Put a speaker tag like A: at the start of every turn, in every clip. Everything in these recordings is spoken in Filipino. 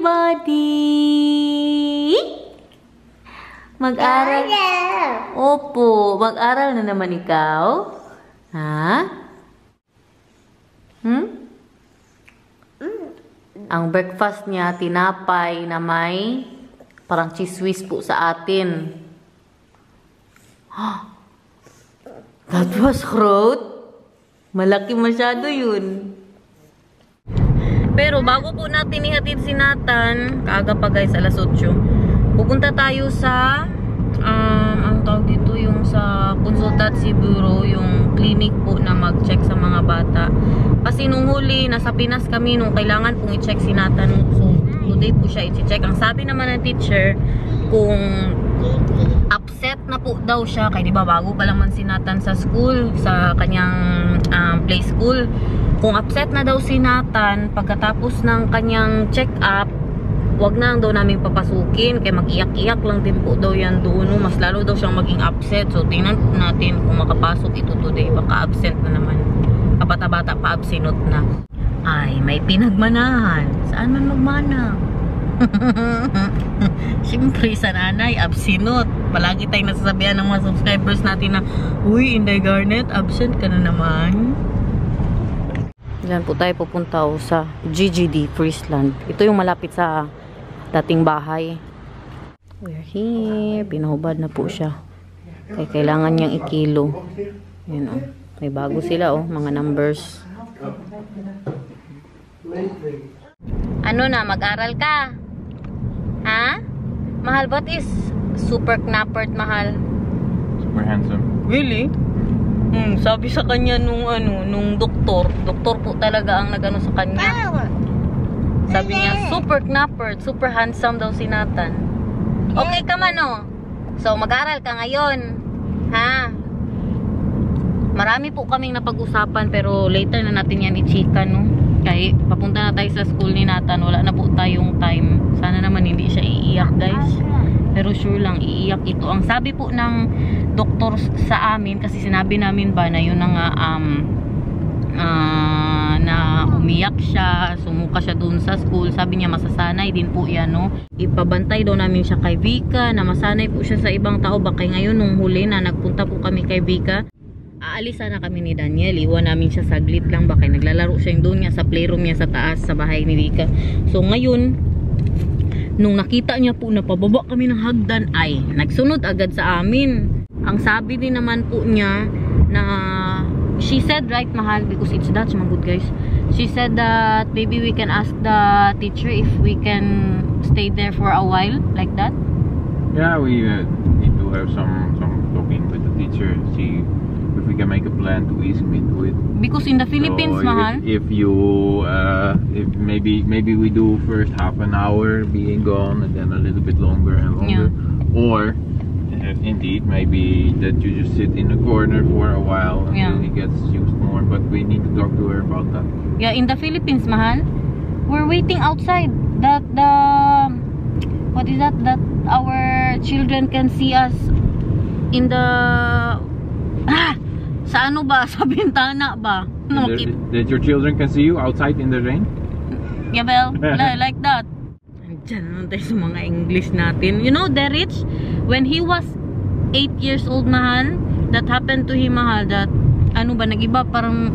A: buddy! Mag-aral? Opo, mag-aral na naman ikaw? Ha? Ang breakfast niya, tinapay na may parang cheese whiz po sa atin. That was fruit? Malaki masyado yun. Pero bago po natin ihatid si Nathan, kaaga pa guys, alas 8. Pupunta tayo sa ang tawag dito, yung sa consultancy bureau, yung clinic po na mag-check sa mga bata. Kasi nung huli, nasa Pinas kami, nung kailangan pong i-check si Nathan. So, today po siya i-check. Ang sabi naman ng teacher, kung upset na po daw siya, kaya diba bago pa lang man si Nathan sa school, sa kanyang play school. Kung upset na daw si Nathan, pagkatapos ng kanyang check-up, wag na daw namin papasukin, kaya mag-iyak-iyak lang din po daw yan doon. Mas lalo daw siyang maging upset. So, tingnan natin kung makapasok ito today. Baka absent na naman. Kabata-bata pa absinot na. Ay, may pinagmanahan. Saan man magmana? Siyempre sa nanay, absinot. Palagi tayong nasasabihan ng mga subscribers natin na, uy, Inday Garnet, absent ka na naman. Diyan po tayo pupunta sa GGD, Friesland. Ito yung malapit sa dating bahay. We're here. Pinahubad na po siya. Kaya kailangan niyang ikilo. Yan o. May bago sila o. Mga numbers. Ano na? Mag-aral ka? Ha? Mahal, what is super knappert mahal?
B: Super handsome.
A: Really? Sabi sa kanya nung doktor po talaga ang nagano sa kanya. Sabi niya, super knappert, super handsome daw si Nathan. Okay ka man o. So, mag-aral ka ngayon. Ha? Marami po kaming napag-usapan pero later na natin yan i-chika, no? Kaya papunta na tayo sa school ni Nathan. Wala na po tayong time. Sana naman hindi siya iiyak, guys. Pero sure lang, iiyak ito. Ang sabi po ng doktor sa amin, kasi sinabi namin ba na yun na nga, na umiyak siya, sumuka siya dun sa school. Sabi niya masasanay din po yan, no? Ipabantay daw namin siya kay Vika, na masanay po siya sa ibang tao. Baka ngayon nung huli na nagpunta po kami kay Vika, aalis na kami ni Daniel. Iwan namin siya saglit lang. Baka naglalaro siya yung doon niya sa playroom niya sa taas sa bahay ni Vika. So ngayon, nung nakita niya po na pababa kami ng hagdan, ay nagsunod agad sa amin. Ang sabi din naman po niya na, she said, right mahal, because it's Dutch mga good guys, she said that maybe we can ask the teacher if we can stay there for a while, like that.
B: Yeah, we need to have some talking with the teacher, see if we can make a plan to ease him into it. Because in the Philippines,
A: so mahal,
B: if maybe we do first half an hour being gone and then a little bit longer and longer, yeah. Or indeed maybe that you just sit in a corner for a while until he gets used more. But we need to talk to her about that.
A: Yeah, in the Philippines, mahal, we're waiting outside that what is that our children can see us in the sa ano ba? Sa bintana ba?
B: That your children can see you outside in the rain?
A: Yeah, well, like that. Diyan naman tayo sa mga English natin. You know, Derich, when he was 8 years old, mahal, that happened to him, mahal, that, ano ba, nag-iba, parang,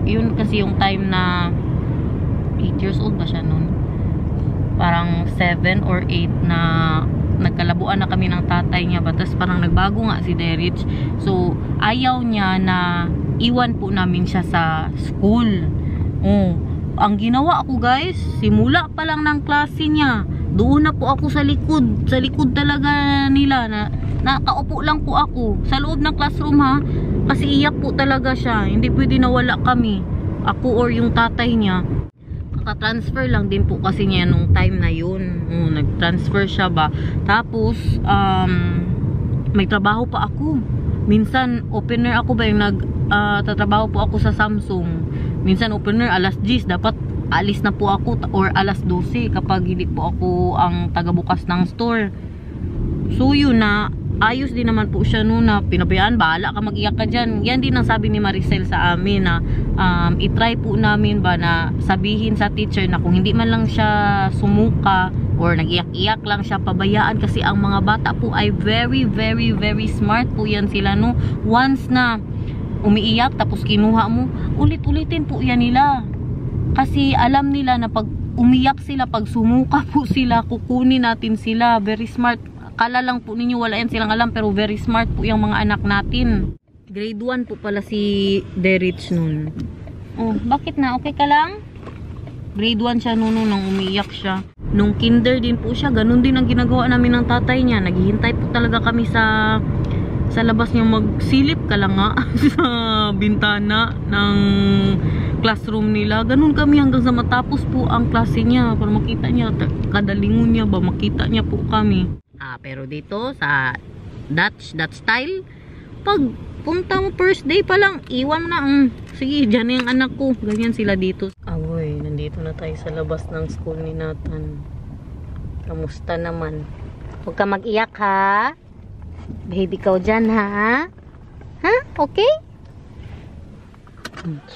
A: yun kasi yung time na 8 years old ba siya nun? Parang 7 or 8 na nagkalabuan na kami ng tatay niya ba, tapos parang nagbago nga si Derich. So ayaw niya na iwan po namin siya sa school. Ang ginawa ko, guys, simula pa lang ng klase niya, doon na po ako sa likod talaga nila, na nakaupo lang po ako sa loob ng classroom, ha, kasi iyak po talaga siya. Hindi pwede nawala kami, ako or yung tatay niya. Transfer lang din po kasi niya nung time na yun. Nag-transfer siya ba. Tapos, may trabaho pa ako. Minsan, opener ako ba yung tatrabaho po ako sa Samsung. Minsan, opener, alas 10. Dapat, alis na po ako. Or alas 12 kapag hindi po ako ang tagabukas ng store. So, yun na. Ayos din naman po siya noon na pinabayaan. Bahala ka, mag-iyak ka dyan. Yan din ang sabi ni Maricel sa amin na itry po namin ba na sabihin sa teacher na kung hindi man lang siya sumuka or nag-iyak-iyak lang siya, pabayaan, kasi ang mga bata po ay very smart po yan sila, no. Once na umiiyak tapos kinuha mo, ulit-ulitin po yan nila, kasi alam nila na pag umiyak sila, pag sumuka po sila, kukunin natin sila. Very smart. Kala lang po ninyo wala yan silang alam, pero very smart po yung mga anak natin. Grade 1 po pala si Derich nun. Oh, bakit na? Okay ka lang? Grade 1 siya noon nung umiiyak siya. Nung kinder din po siya, ganun din ang ginagawa namin ng tatay niya. Naghihintay po talaga kami sa labas niya, magsilip ka lang nga sa bintana ng classroom nila. Ganun kami hanggang sa matapos po ang klase niya, para makita niya, kada lingon niya ba, makita niya po kami. Pero dito sa Dutch style, pag punta mo first day pa lang, iwan na, sige, dyan yung anak ko. Ganyan sila dito. Awoy, nandito na tayo sa labas ng school ni Nathan. Kamusta naman? Huwag ka mag-iyak, ha? Baby ka dyan, ha? Ha? Okay?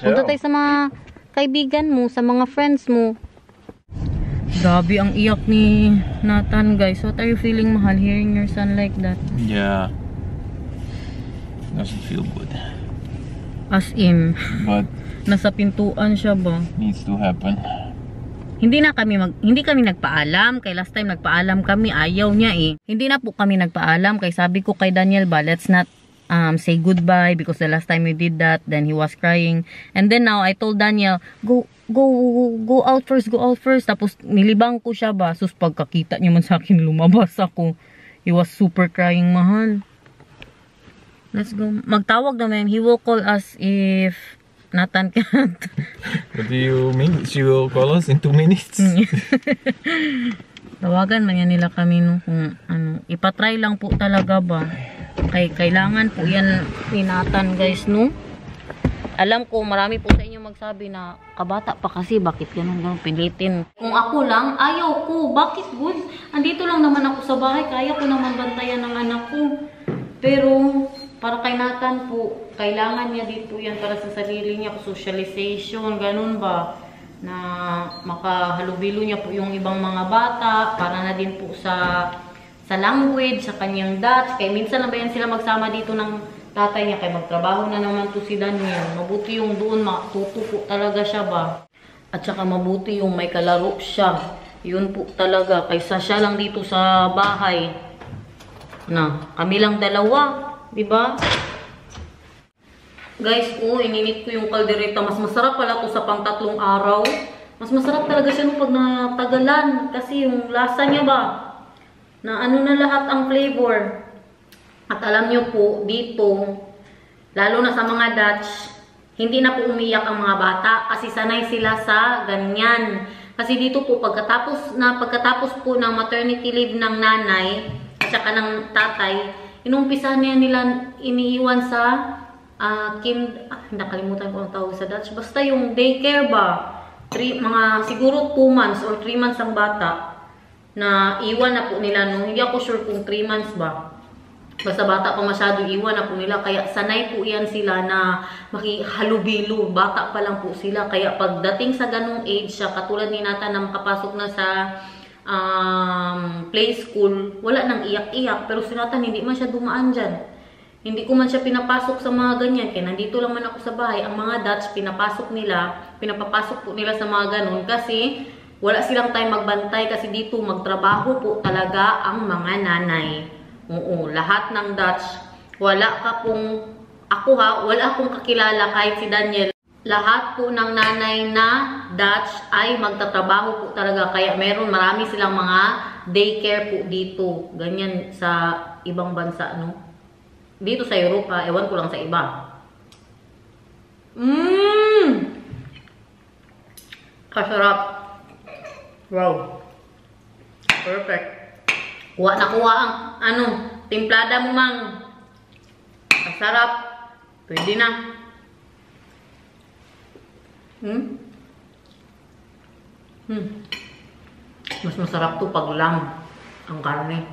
A: Punta tayo sa mga kaibigan mo, sa mga friends mo. Grabe ang iyak ni Nathan, guys. What are you feeling, mahal, hearing your son like that?
B: Yeah. Doesn't feel good.
A: As in,
B: but
A: nasa pintuan siya ba?
B: Needs to happen.
A: Hindi kami nagpaalam. Kay last time nagpaalam kami, ayaw niya eh. Hindi na po kami nagpaalam. Kay sabi ko kay Daniel ba, let's not say goodbye, because the last time we did that, then he was crying. And then now I told Daniel, go out first, Tapos nilibang ko siya ba. Sus, pagkakita niya man sa akin, lumabas ako. He was super crying, mahal. Let's go. Magtawag naman. He will call us if Nathan can't.
B: What do you mean? She will call us in 2 minutes?
A: Tawagan man yan nila kami, no, kung ano. Ipatry lang po talaga ba. Kailangan po yan ni Nathan, guys, no. Alam ko, marami po sa inyo magsabi na kabata pa kasi, bakit ganun pilitin. Kung ako lang, ayaw ko. Bakit, good? Andito lang naman ako sa bahay. Kaya ko naman bantayan ng anak ko. Pero para kay Nathan po, kailangan niya dito yan para sa sarili niya, socialization, ganun ba, na makahalubilo niya po yung ibang mga bata, para na din po sa language, sa kanyang Dutch. Kaya minsan lang ba yan sila magsama dito ng tatay niya, kaya magtrabaho na naman to si Daniel. Mabuti yung doon, matuto po talaga siya ba. At saka mabuti yung may kalaro siya. Yun po talaga, kaysa siya lang dito sa bahay. Na, kami lang dalawa. Diba? Guys, ininit ko yung kaldereta. Mas masarap pala to sa pang 3 araw. Mas masarap talaga siya nung pag natagalan. Kasi yung lasa niya ba, na ano na lahat ang flavor. At alam nyo po, dito, lalo na sa mga Dutch, hindi na po umiyak ang mga bata. Kasi sanay sila sa ganyan. Kasi dito po, pagkatapos po ng maternity leave ng nanay, at saka ng tatay, inumpisa nila iniiwan sa nakalimutan ko ang tawag sa Dutch. Basta yung daycare ba, mga siguro 2 months or 3 months ang bata, na iwan na po nila nung, hindi ako sure kung 3 months ba. Basta bata pa masyado, iwan na po nila. Kaya sanay po yan sila na makihalubilo. Bata pa lang po sila. Kaya pagdating sa ganung age siya, katulad ni Nathan na makapasok na sa play school, wala nang iyak-iyak. Pero si Nathan, hindi man siya dumaan dyan. Hindi ko man siya pinapasok sa mga ganyan. Kaya nandito lang man ako sa bahay. Ang mga Dutch, pinapapasok po nila sa mga ganun. Kasi wala silang time magbantay. Kasi dito magtrabaho po talaga ang mga nanay. Oo, lahat ng Dutch. Wala akong kakilala kahit si Daniel. Lahat po ng nanay na Dutch ay magtatrabaho po talaga. Kaya marami silang mga daycare po dito. Ganyan sa ibang bansa, no? Dito sa Europa, ewan ko lang sa iba. Kasarap. Wow. Perfect. Kuha ang timplada mo, mang. Kasarap. Pwede na. Mas masarap to pag lang ang karne.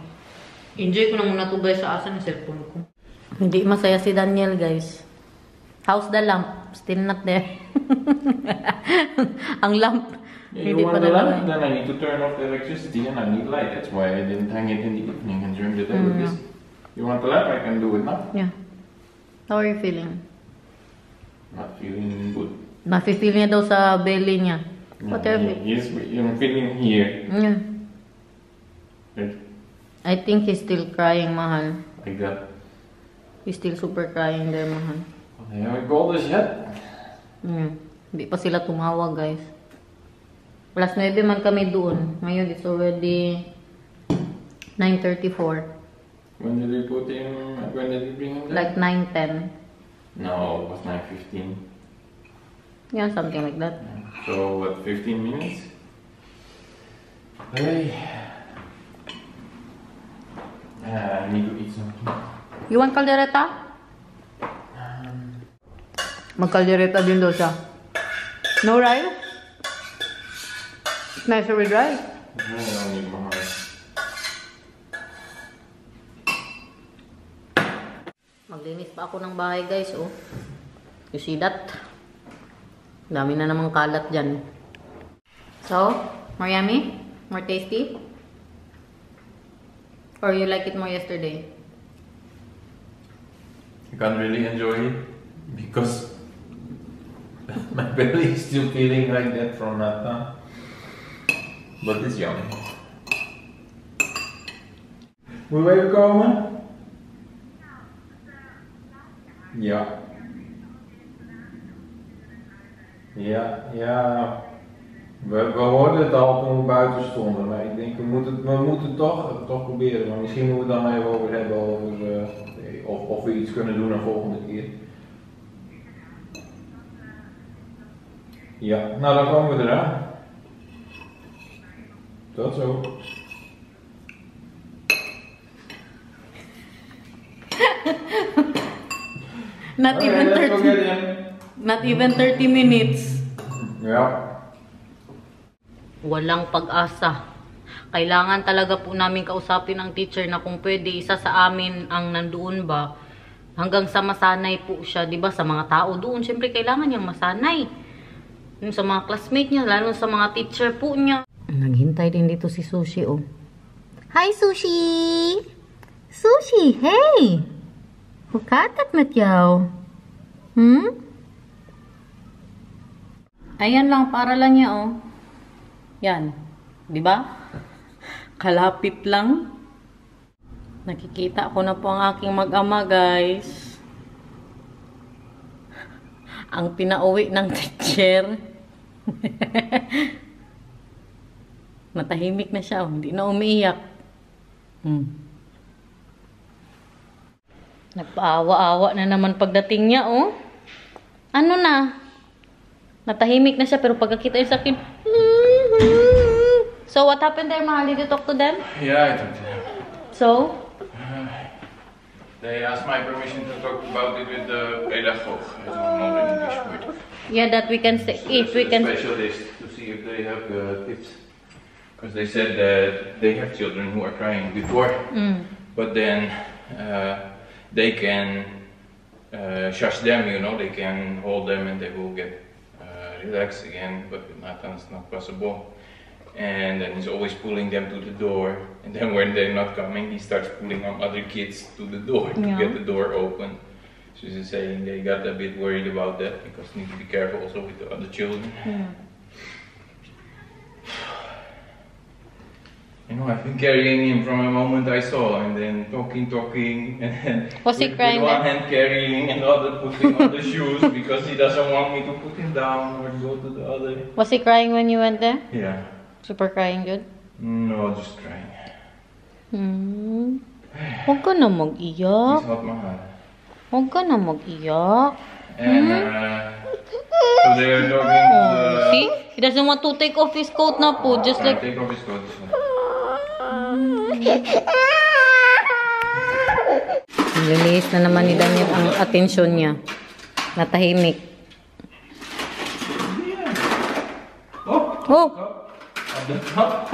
A: Enjoy ko na muna to, guys, sa asa ng cellphone ko. Hindi masaya si Daniel, guys. How's the lamp? Still not there. Ang lamp.
B: Yeah, you want the lamp? Then I need to turn off the electricity and I need light. That's why I didn't hang it in the evening and during the day with this. You want the lamp? I can do it now.
A: Yeah. How are you feeling?
B: Not feeling good.
A: Nafe-feel niya daw sa belly niya.
B: No, he's feeling here.
A: Yeah.
B: Right.
A: I think he's still crying, mahal.
B: Like that.
A: He's still super crying there, mahal.
B: They haven't called us yet.
A: Hindi pa sila tumawag, guys. Plus 9 man kami doon. Ngayon, it's already 9:34.
B: When did we put him? When did we bring him there?
A: Like 9:10.
B: No, it was 9:15.
A: Yeah, something like that.
B: So, what, 15 minutes? Hey. I need to eat something.
A: You want caldereta? Mag-caldereta din daw siya. No rice? It's nicer with rice.
B: I don't need more rice.
A: Maglinis pa ako ng bahay, guys, oh. You see that? Dami na namang kalat dyan. So, more yummy? More tasty? Or you like it more yesterday?
B: I can't really enjoy it because my belly is still feeling like that from that time. But it's yummy. Moet we even komen? Ja. Ja. We hoorden het al toen we buiten stonden, maar ik denk we moeten toch proberen. Maar misschien moeten we het dan even over hebben over of we iets kunnen doen de volgende keer. Ja, nou dan komen we eraan. Tot zo.
A: Not even 30 minutes.
B: Ja.
A: Walang pag-asa. Kailangan talaga po namin kausapin ang teacher na kung pwede isa sa amin ang nandoon ba. Hanggang sa masanay po siya, 'di ba, sa mga tao doon. Siyempre kailangan niyang masanay. Yung sa mga classmate niya, lalo sa mga teacher po niya. Naghintay din dito si Sushi, oh. Hi, Sushi! Sushi, hey! Hukatat matyaw. Ayan lang, para lang niya, oh. Yan. 'Di ba? Kalapit lang. Nakikita ko na po ang aking mag-ama, guys. Ang pinauwi ng teacher. Natahimik na siya, oh. Hindi na umiiyak. Nagpaawa-awa na naman pagdating niya, oh. Ano na? Natahimik na siya, pero pagkakita niya sa akin, So, what happened there, Mahal? Did you talk to them?
B: Yeah, I talked to them.
A: So?
B: They asked my permission to talk about it with the pedagogue. I don't know the English word.
A: Yeah, that we can say, if we can...
B: Specialist, to see if they have tips. Because they said that they have children who are crying before. But then they can shush them, you know, they can hold them and they will get relaxed again. But with Nathan, it's not possible. And then he's always pulling them to the door, and then when they're not coming, he starts pulling on other kids to the door to get the door open. So he's saying they got a bit worried about that because they need to be careful also with the other children. You know, I've been carrying him from the moment I saw, and then talking, and then
A: was he crying?
B: With one hand carrying and the other putting on the shoes because he doesn't want me to put him down or go to the other.
A: Was he crying when you went there?
B: Yeah.
A: Super crying good?
B: No, just crying.
A: Huwag ka na mag-iyak.
B: He's not Mahal.
A: Huwag ka na mag-iyak.
B: And so they are talking to the...
A: See? He doesn't want to take off his coat na po. Just like...
B: Take off his coat.
A: Nililis na naman ni Daniel ang atensyon niya. Natahimik. Oh!
B: Op de trap.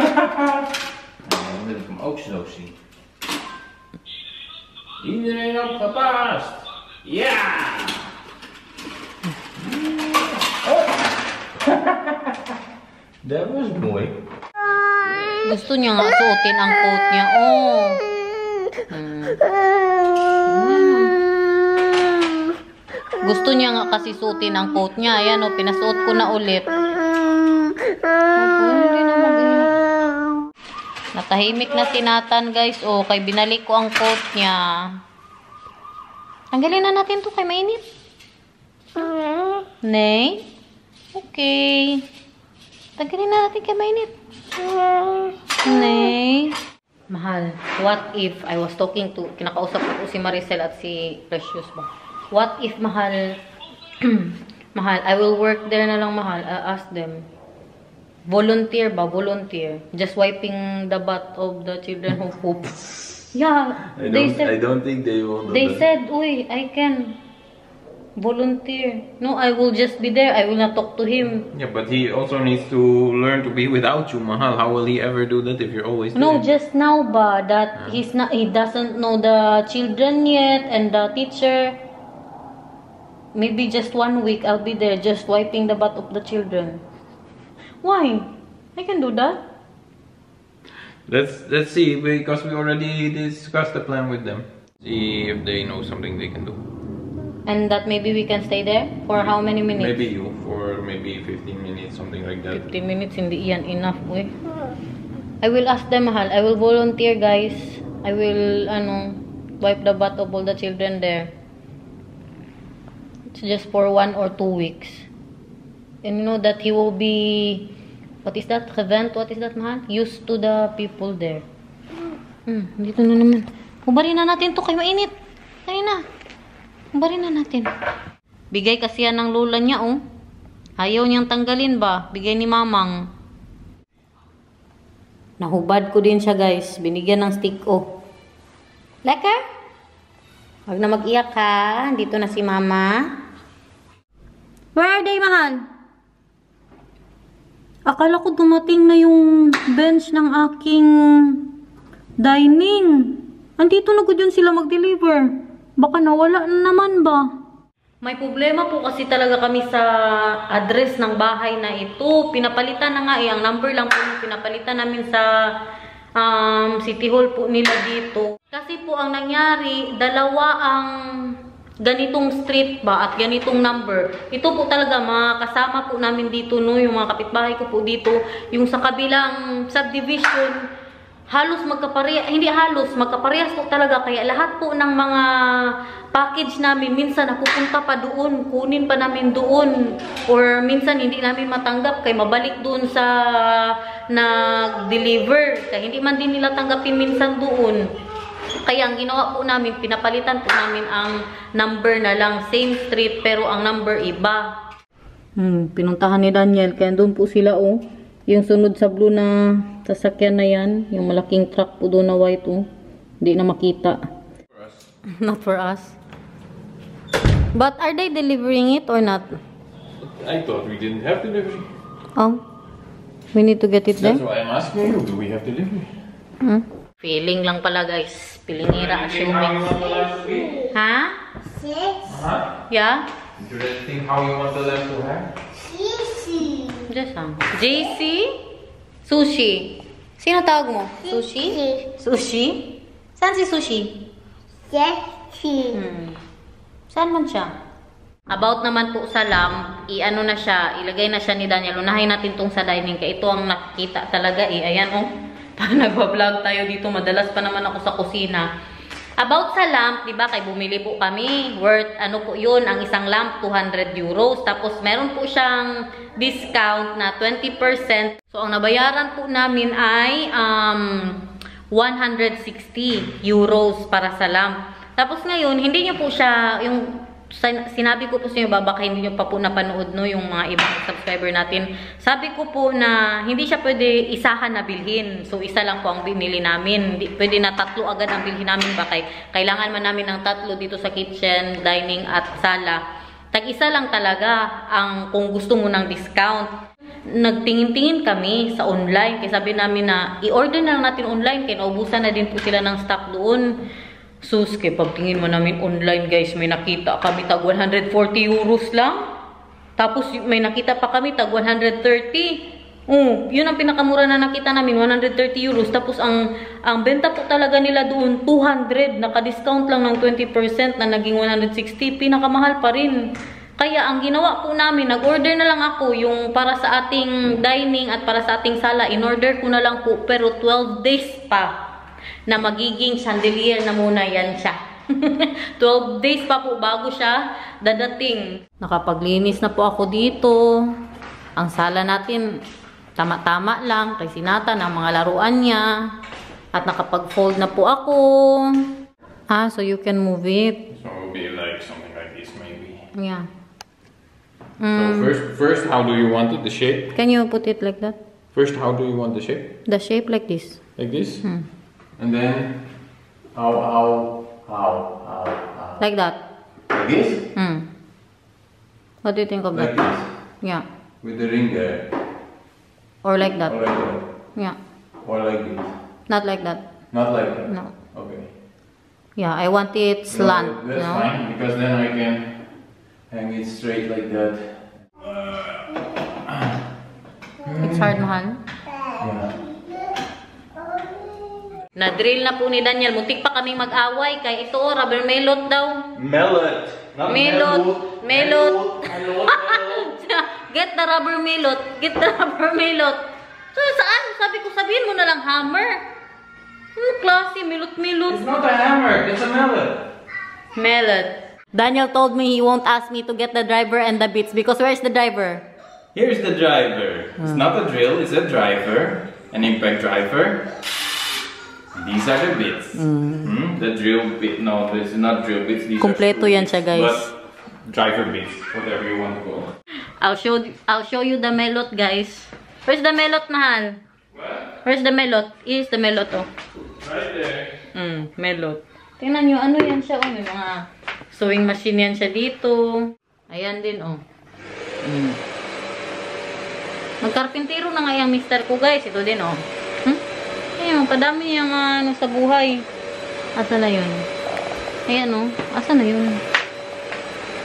B: Dan wil ik hem ook zo zien. Iedereen opgepast! Ja! That was boy.
A: Gusto niya nga suotin ang coat niya. Oh. Gusto niya nga kasi suotin ang coat niya. Ayan o, pinasuot ko na ulit. Natahimik na si Nathan, guys. Oh, kay binalik ko ang coat niya. Tanggalin na natin to kay mainit. Nay? Okay. Tanggalin na natin kay mainit. Nay? Mahal, what if I was talking to, kinakausap ko si Maricel at si Precious ba? What if, Mahal, Mahal, I will work there na lang, Mahal. I'll ask them. Volunteer ba? Volunteer. Just wiping the butt of the children who poop. Yeah,
B: I don't think they will do
A: They
B: that.
A: said, uy, I can volunteer. No, I will just be there. I will not talk to him.
B: Yeah, but he also needs to learn to be without you, Mahal. How will he ever do that if you're always
A: No,
B: there?
A: just now ba that he doesn't know the children yet and the teacher. Maybe just 1 week I'll be there just wiping the butt of the children. Why? I can do that.
B: Let's see, because we already discussed the plan with them. See if they know something they can do.
A: And that maybe we can stay there for how many minutes?
B: Maybe you for maybe 15 minutes, something like that.
A: 50 minutes, hindi yan enough, uy. I will ask them, Mahal. I will volunteer, guys. I will, wipe the butt of all the children there. It's just for 1 or 2 weeks. And you know that he will be, what is that? What is that, Mahal? Used to the people there. Dito na naman. Hubarin na natin to kay mainit. Kaya na. Hubarin na natin. Bigay kasi yan ng lola niya, oh. Ayaw niyang tanggalin ba? Bigay ni Mamang. Nahubad ko din siya, guys. Binigyan ng stick, oh. Lekker? Huwag na mag-iyak, ha. Dito na si Mama. Where are they, Mahal? Akala ko dumating na yung bench ng aking dining. Andito na ko dyan sila mag-deliver. Baka nawala na naman ba? May problema po kasi talaga kami sa address ng bahay na ito. Pinapalitan na nga ang number lang po yung pinapalitan namin sa City Hall po nila dito. Kasi po ang nangyari, dalawa ang ganitong street ba at ganitong number. Ito po talaga mga kasama po namin dito, no, yung mga kapitbahay ko po dito, yung sa kabilang subdivision, halos magkaparehas, hindi halos, magkaparehas po talaga. Kaya lahat po ng mga package namin, minsan napupunta pa doon, kunin pa namin doon. Or minsan hindi namin matanggap, kaya mabalik doon sa nag-deliver. Kaya hindi man din nila tanggapin minsan doon. Kaya ang ginawa po namin, pinapalitan po namin ang number na lang. Same street, pero ang number iba. Pinuntahan ni Daniel, kaya doon po sila, oh. Yung sunod sa blue na sasakyan na yan, yung malaking truck po doon na white, oh. Hindi na makita.
B: For us.
A: Not for us. But are they delivering it or not?
B: I thought we didn't have delivery.
A: Oh, we need to get it there?
B: That's why I'm asking you, do we have delivery?
A: Feeling lang pala, guys. Pilinira, assuming. Ha? Yeah?
B: Do you think how you want the left to have?
A: JC? Sushi. Sino tawag mo? Sushi? Sushi? Saan si Sushi? Saan man siya? About naman po sa lamp, i-ano na siya, ilagay na siya ni Daniel. Unahin natin tong sa dining, kaya ito ang nakikita talaga eh. Ayan, oh. Pag nagpa-vlog tayo dito, madalas pa naman ako sa kusina. About sa lamp, di ba, kay bumili po kami. Worth, ano po yun, ang isang lamp, 200 euros. Tapos, meron po siyang discount na 20%. So, ang nabayaran po namin ay 160 euros para sa lamp. Tapos ngayon, hindi nyo po siya, yung sinabi ko po sa inyo, baka hindi nyo pa po napanood, no, yung mga ibang subscriber natin. Sabi ko po na hindi siya pwede isahan na bilhin. So, isa lang po ang binili namin. Hindi, pwede na 3 agad ang bilhin namin. Baka kailangan man namin ng 3 dito sa kitchen, dining at sala. Tag-isa lang talaga ang kung gusto mo ng discount. Nagtingin-tingin kami sa online. Kaya sabi namin na i-order na lang natin online. Kaya naubusan na din po sila ng stock doon. Suske, pagtingin mo namin online, guys, may nakita kami tag 140 euros lang. Tapos may nakita pa kami tag 130. Yun ang pinakamura na nakita namin, 130 euros. Tapos ang benta po talaga nila doon 200, naka-discount lang ng 20% na naging 160, pinakamahal pa rin. Kaya ang ginawa po namin, nag-order na lang ako yung para sa ating dining at para sa ating sala. In-order ko na lang po, pero 12 days pa na magiging chandelier na muna yan siya. 12 days pa po bago siya dadating. Nakapaglinis na po ako dito. Ang sala natin tama-tama lang kay Sinata ng mga laruan niya. At nakapag-fold na po ako. So you can move it.
B: So it will be like something like this maybe.
A: Yeah.
B: So first how do you want it, the shape?
A: Can you put it like that?
B: First, how do you want the shape?
A: The shape like this.
B: Like this? And then how?
A: Like that.
B: Like this?
A: What do you think of
B: Like
A: that?
B: this?
A: Yeah.
B: With the ring there.
A: Or like that.
B: Or like that.
A: Yeah.
B: Or like this.
A: Not like that.
B: Not like that.
A: No.
B: Okay.
A: Yeah, I want it slant.
B: No, that's fine because then I can hang it straight like that.
A: It's hard, mahal.
B: Yeah.
A: Na-drill na po ni Daniel. Muntik pa kaming mag-away kay ito, rubber melot daw.
B: Melot. Not
A: Melot. Get the rubber melot. Get the rubber melot. So, saan? Sabi ko, sabihin mo na lang hammer. Klase, melot-melot.
B: It's not a hammer, it's a melot.
A: Melot. Daniel told me he won't ask me to get the driver and the bits because where's the driver?
B: Here's the driver. It's not a drill, it's a driver. An impact driver. These are the bits. The drill bit, no, this is not drill bits. These
A: Kompleto yan siya, guys.
B: But driver bits, whatever you want to call it.
A: I'll show you the melot, guys. Where's the melot, mahal?
B: What?
A: Where's the melot? Is the melot, oh.
B: Right there.
A: Melot. Tingnan nyo, ano yan siya, oh. May mga sewing machine yan siya dito. Ayan din, oh. Magkarpintero na nga yung mister ko, guys. Ito din, oh. Ayun, kadami yung ano sa buhay. Asa na yun? Ayan, oh. Asa na yun?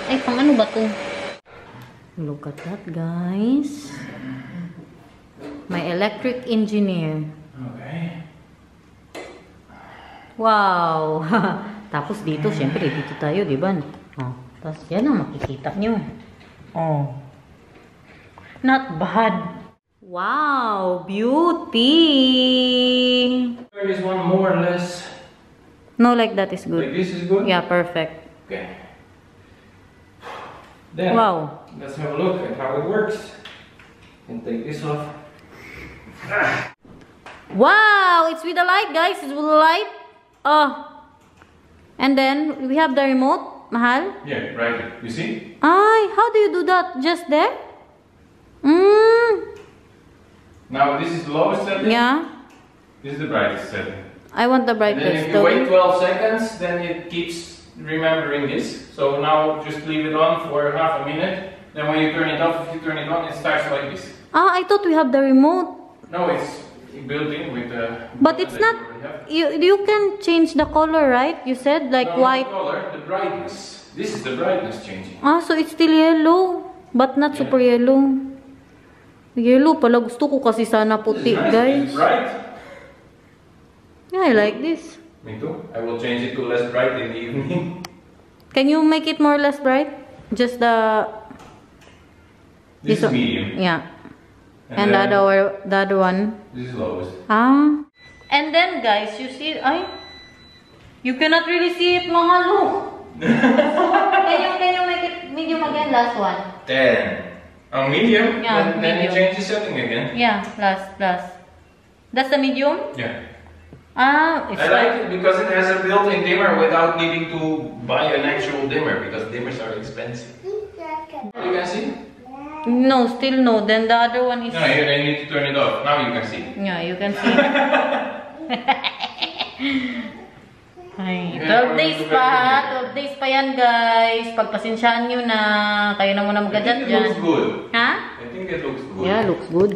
A: Ay, pang ano ba to? Look at that, guys. My electric engineer.
B: Okay.
A: Wow! Tapos dito, syempre, dito tayo, di ba? Oh, tapos yan ang makikita nyo. Oh. Not bad. Wow! Beauty!
B: There is one more or less.
A: No, like that is good.
B: Like this is good?
A: Yeah, perfect.
B: Okay. Then,
A: Wow.
B: let's have a look at how it works. And take this off.
A: Wow! It's with the light, guys. It's with the light. Oh. And then, we have the remote, mahal.
B: Yeah, right here. You see?
A: Ay, how do you do that? Just there?
B: Now this is the lowest setting.
A: Yeah.
B: This is the brightest setting.
A: I want the
B: And then
A: brightest
B: if you wait
A: though.
B: 12 seconds, then it keeps remembering this. So now just leave it on for half a minute. Then when you turn it off, if you turn it on, it starts like this.
A: Ah, I thought we have the remote.
B: No, it's built in with the...
A: But it's not, you can change the color, right? You said like
B: No,
A: white.
B: the color, the brightness. This is the brightness changing.
A: Ah, so it's still yellow. But not super yellow. Yellow pala. Gusto ko kasi sana puti,
B: This is nice.
A: guys.
B: It's bright.
A: Yeah, I like this.
B: Me too. I will change it to less bright in the evening.
A: Can you make it more or less bright? Just the...
B: This is medium.
A: Yeah. And
B: then
A: the other one.
B: This is lowest.
A: Ah. And then, guys, you see... Ay. You cannot really see it, mga look. Can you make it medium again? Last one.
B: 10. Oh, medium?
A: Yeah,
B: Then you
A: medium.
B: change the setting again.
A: Yeah, last. That's the medium?
B: Yeah.
A: Ah, it's
B: I like it because it has a built-in dimmer without needing to buy an actual dimmer because dimmers are expensive. You can see?
A: No, still no. Then the other one is...
B: No, you need to turn it off. Now you can see.
A: Yeah, you can see. Ay, 12 days pa ha. 12 days pa yan, guys. Pagpasensyaan nyo na. Kayo na muna
B: I
A: mag-adjust
B: think it
A: dyan.
B: looks good.
A: Ha?
B: I think it looks good.
A: Yeah, looks good.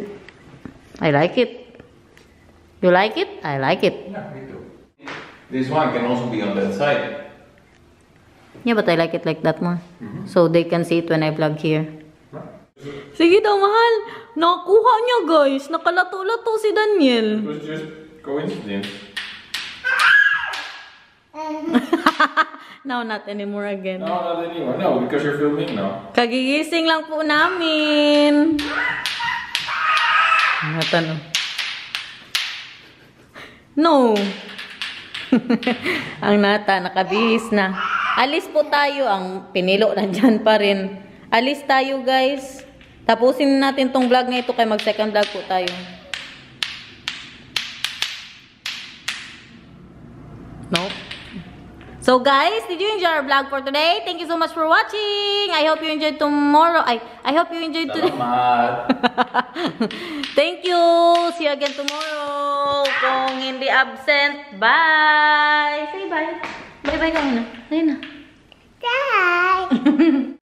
A: I like it. You like it? I like it.
B: Yeah, me too. This one can also be on that side.
A: Yeah, but I like it like that more. So they can see it when I plug here.
B: Right.
A: Sige daw, mahal. Nakuha niya, guys. Nakalato-lato si Daniel.
B: It was just coincidence.
A: No, not anymore again.
B: No, not anymore. No, because you're filming now.
A: Kagigising lang po namin. Natano. No. Ang nata, nakabihis na. Alis po tayo. Ang pinilo nandyan pa rin. Alis tayo, guys. Tapusin natin tong vlog na ito kaya mag-second vlog po tayo. No. So guys, did you enjoy our vlog for today? Thank you so much for watching. I hope you enjoyed tomorrow. I hope you enjoyed today. Thank you. See you again tomorrow. Kung hindi absent, bye. Say bye. Bye-bye ka muna. Ayun na.
C: Bye.